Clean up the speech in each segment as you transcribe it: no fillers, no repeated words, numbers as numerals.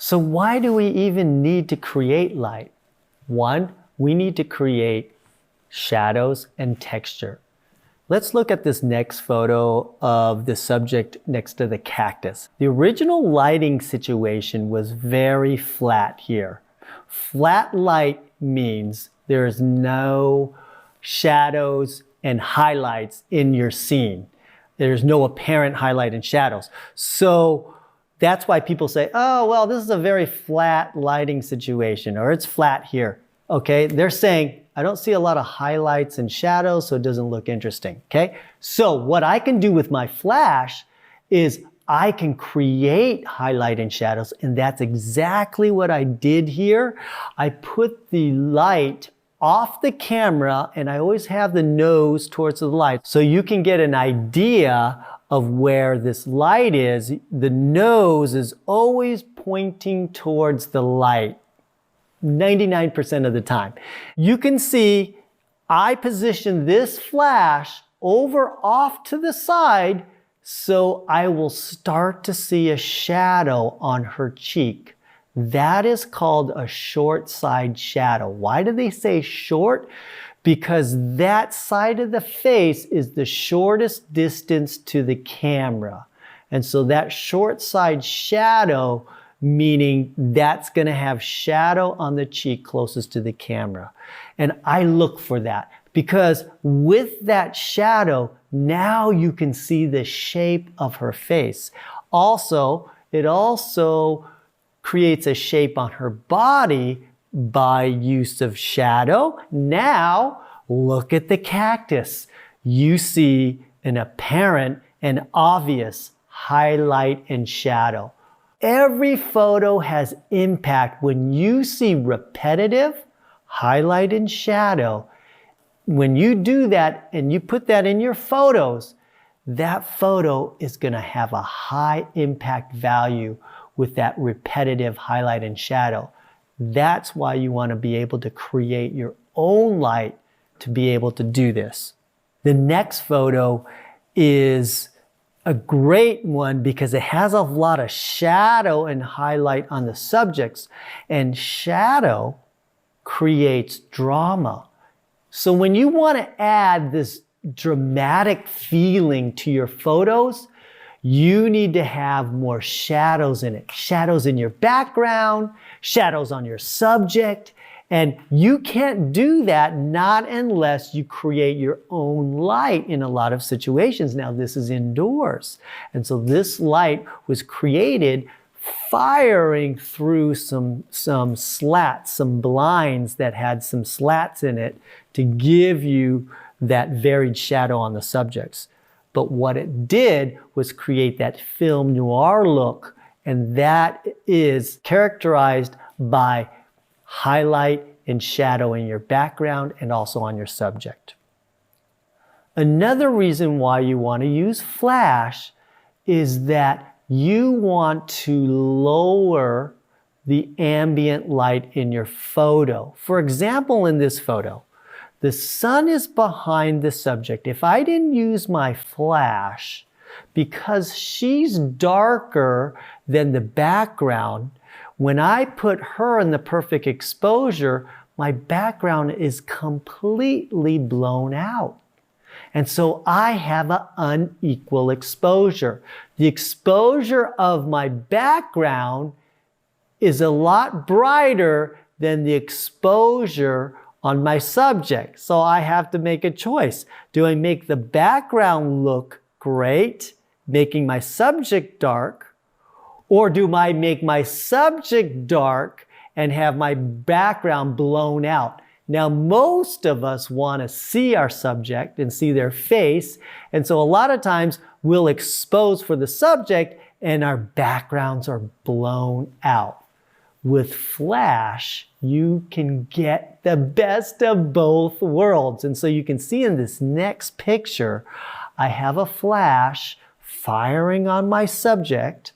So why do we even need to create light? One, we need to create shadows and texture. Let's look at this next photo of the subject next to the cactus. The original lighting situation was very flat here. Flat light means there's no shadows and highlights in your scene. There's no apparent highlight and shadows. So that's why people say, oh, well, this is a very flat lighting situation, or it's flat here. Okay, they're saying, I don't see a lot of highlights and shadows, so it doesn't look interesting, okay? So what I can do with my flash is I can create highlight and shadows, and that's exactly what I did here. I put the light off the camera, and I always have the nose towards the light, so you can get an idea of where this light is. The nose is always pointing towards the light. 99% of the time. You can see I position this flash over off to the side, so I will start to see a shadow on her cheek. That is called a short side shadow. Why do they say short? Because that side of the face is the shortest distance to the camera. And so that short side shadow, meaning that's going to have shadow on the cheek closest to the camera. And I look for that because with that shadow, now you can see the shape of her face. Also, it also creates a shape on her body by use of shadow. Now, look at the cactus. You see an apparent and obvious highlight and shadow. Every photo has impact. When you see repetitive highlight and shadow, when you do that and you put that in your photos, that photo is going to have a high impact value with that repetitive highlight and shadow. That's why you want to be able to create your own light to be able to do this. The next photo is a great one because it has a lot of shadow and highlight on the subjects, and shadow creates drama. So when you want to add this dramatic feeling to your photos, you need to have more shadows in it. Shadows in your background, shadows on your subject, and you can't do that not unless you create your own light in a lot of situations. Now this is indoors. And so this light was created firing through some slats, some blinds that had some slats in it to give you that varied shadow on the subjects. But what it did was create that film noir look, and that is characterized by highlight and shadow in your background and also on your subject. Another reason why you want to use flash is that you want to lower the ambient light in your photo. For example, in this photo, the sun is behind the subject. If I didn't use my flash, because she's darker than the background, when I put her in the perfect exposure, my background is completely blown out. And so I have an unequal exposure. The exposure of my background is a lot brighter than the exposure on my subject. So I have to make a choice. Do I make the background look great, making my subject dark, or do I make my subject dark and have my background blown out? Now, most of us want to see our subject and see their face, and so a lot of times we'll expose for the subject and our backgrounds are blown out. With flash, you can get the best of both worlds. And so you can see in this next picture, I have a flash firing on my subject.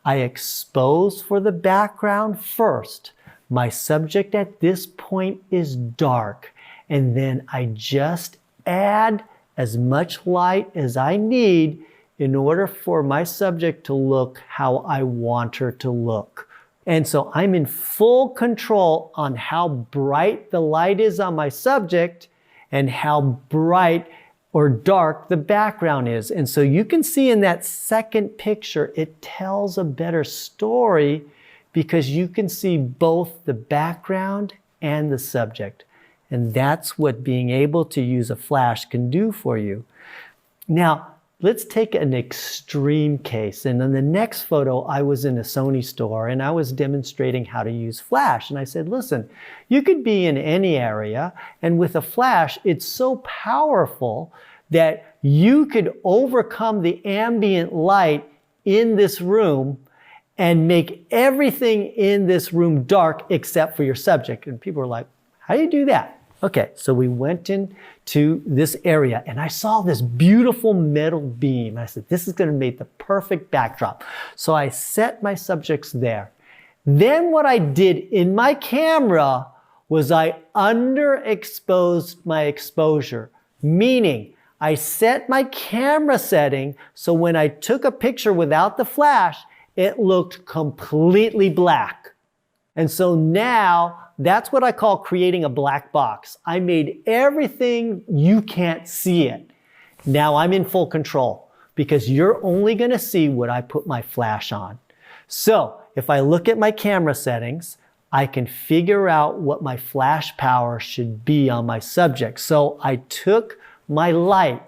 I expose for the background first. My subject at this point is dark, and then I just add as much light as I need in order for my subject to look how I want her to look. And so I'm in full control on how bright the light is on my subject and how bright or dark the background is. And so you can see in that second picture, it tells a better story because you can see both the background and the subject. And that's what being able to use a flash can do for you. Now, let's take an extreme case. And in the next photo, I was in a Sony store and I was demonstrating how to use flash. And I said, listen, you could be in any area, and with a flash, it's so powerful that you could overcome the ambient light in this room and make everything in this room dark except for your subject. And people were like, how do you do that? Okay, so we went into this area and I saw this beautiful metal beam. I said, this is going to make the perfect backdrop. So I set my subjects there. Then what I did in my camera was I underexposed my exposure, meaning I set my camera setting so when I took a picture without the flash, it looked completely black. And so now that's what I call creating a black box. I made everything you can't see it. Now I'm in full control because you're only going to see what I put my flash on. So if I look at my camera settings, I can figure out what my flash power should be on my subject. So I took my light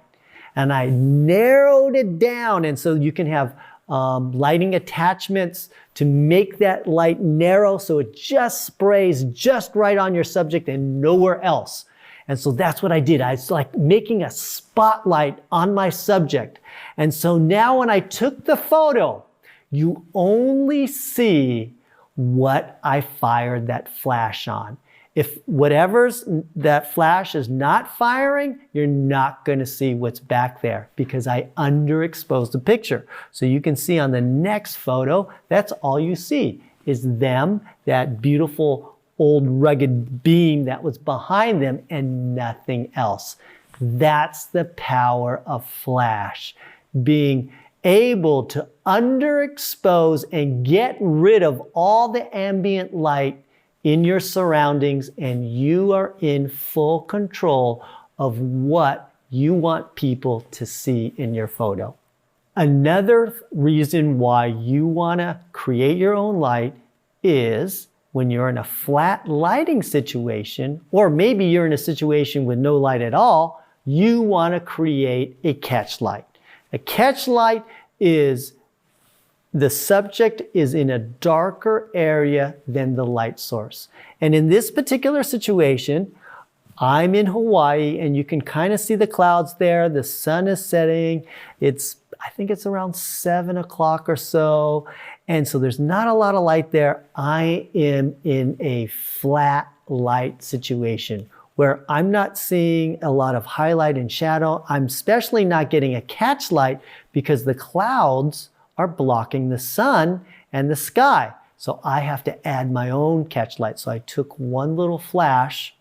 and I narrowed it down. And so you can have lighting attachments to make that light narrow so it just sprays just right on your subject and nowhere else. And so that's what I did. I was like making a spotlight on my subject. And so now when I took the photo, you only see what I fired that flash on. If whatever's that flash is not firing, you're not going to see what's back there because I underexposed the picture. So you can see on the next photo, that's all you see is them, that beautiful old rugged beam that was behind them and nothing else. That's the power of flash, being able to underexpose and get rid of all the ambient light in your surroundings, and you are in full control of what you want people to see in your photo. Another reason why you want to create your own light is when you're in a flat lighting situation, or maybe you're in a situation with no light at all, you want to create a catch light. A catch light is the subject is in a darker area than the light source. And in this particular situation, I'm in Hawaii and you can kind of see the clouds there. The sun is setting. I think it's around 7 o'clock or so. And so there's not a lot of light there. I am in a flat light situation where I'm not seeing a lot of highlight and shadow. I'm especially not getting a catch light because the clouds are blocking the sun and the sky. So I have to add my own catch light. So I took one little flash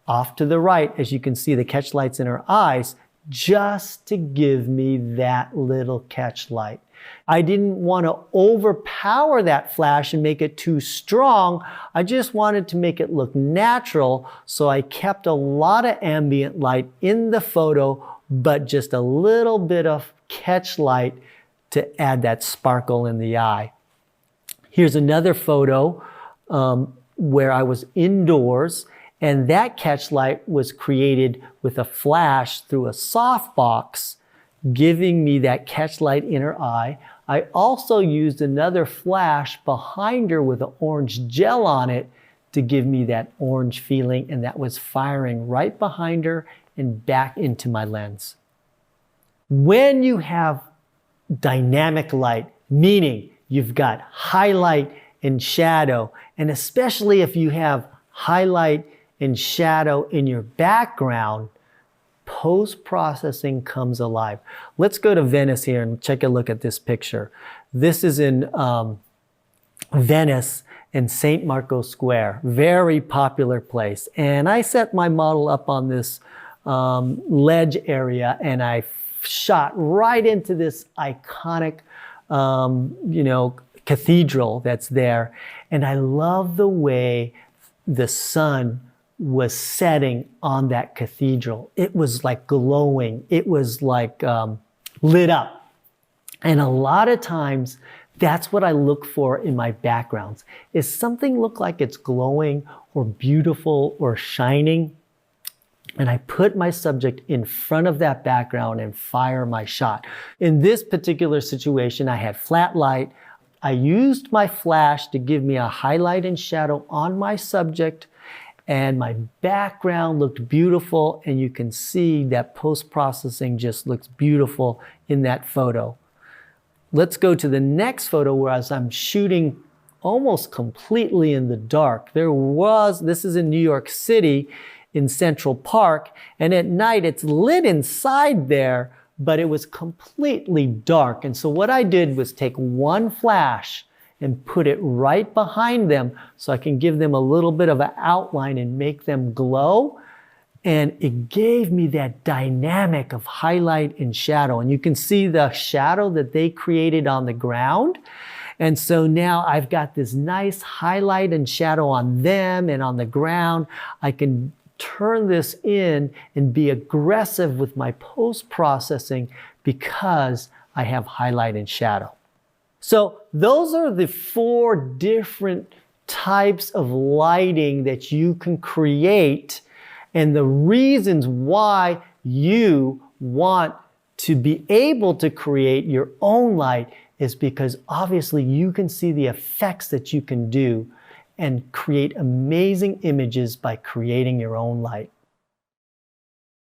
off to the right, as you can see the catch lights in her eyes, just to give me that little catch light. I didn't want to overpower that flash and make it too strong. I just wanted to make it look natural. So I kept a lot of ambient light in the photo, but just a little bit of catch light to add that sparkle in the eye. Here's another photo where I was indoors, and that catch light was created with a flash through a softbox, giving me that catch light in her eye. I also used another flash behind her with an orange gel on it to give me that orange feeling, and that was firing right behind her and back into my lens. When you have dynamic light, meaning you've got highlight and shadow, and especially if you have highlight and shadow in your background, post-processing comes alive. Let's go to Venice here and take a look at this picture. This is in Venice in St. Marco Square, very popular place. And I set my model up on this ledge area and I shot right into this iconic, cathedral that's there. And I love the way the sun was setting on that cathedral. It was like glowing. It was like lit up. And a lot of times, that's what I look for in my backgrounds. Is something look like it's glowing or beautiful or shining? And I put my subject in front of that background and fire my shot. In this particular situation, I had flat light. I used my flash to give me a highlight and shadow on my subject, and my background looked beautiful, and you can see that post-processing just looks beautiful in that photo. Let's go to the next photo where as I'm shooting almost completely in the dark. This is in New York City in Central Park, and at night it's lit inside there, but it was completely dark. And so what I did was take one flash and put it right behind them so I can give them a little bit of an outline and make them glow. And it gave me that dynamic of highlight and shadow. And you can see the shadow that they created on the ground. And so now I've got this nice highlight and shadow on them and on the ground. I can turn this in and be aggressive with my post-processing because I have highlight and shadow. So those are the 4 different types of lighting that you can create, and the reasons why you want to be able to create your own light is because obviously you can see the effects that you can do and create amazing images by creating your own light.